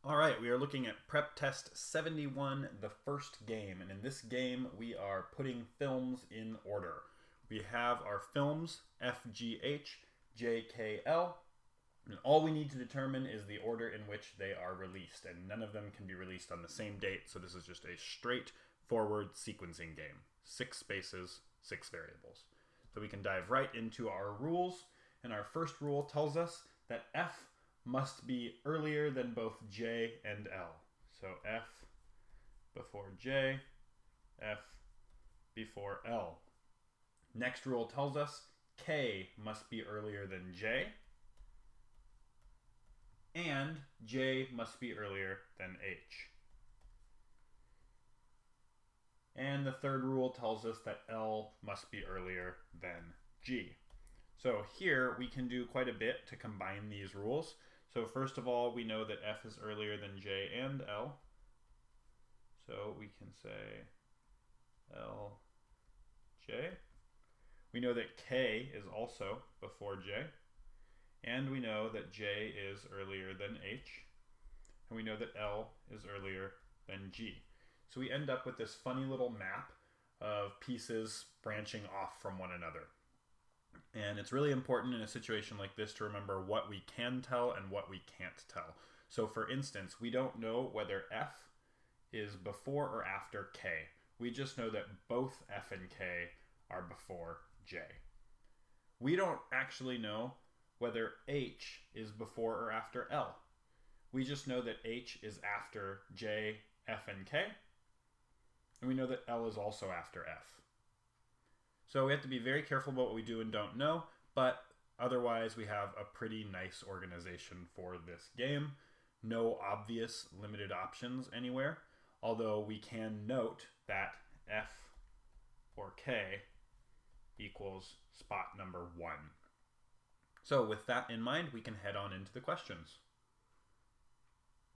All right, we are looking at Prep Test 71, the first game. And in this game, we are putting films in order. We have our films, FGH, JKL, and all we need to determine is the order in which they are released. And none of them can be released on the same date, so this is just a straightforward sequencing game. 6 spaces, 6 variables. So we can dive right into our rules. And our first rule tells us that F must be earlier than both J and L. So F before J, F before L. Next rule tells us K must be earlier than J, and J must be earlier than H. And the third rule tells us that L must be earlier than G. So here we can do quite a bit to combine these rules. So first of all, we know that F is earlier than J and L. So we can say L, J. We know that K is also before J. And we know that J is earlier than H. And we know that L is earlier than G. So we end up with this funny little map of pieces branching off from one another. And it's really important in a situation like this to remember what we can tell and what we can't tell. So for instance, we don't know whether F is before or after K. We just know that both F and K are before J. We don't actually know whether H is before or after L. We just know that H is after J, F, and K. And we know that L is also after F. So we have to be very careful about what we do and don't know, but otherwise we have a pretty nice organization for this game. No obvious limited options anywhere, although we can note that F or K equals spot number 1. So with that in mind, we can head on into the questions.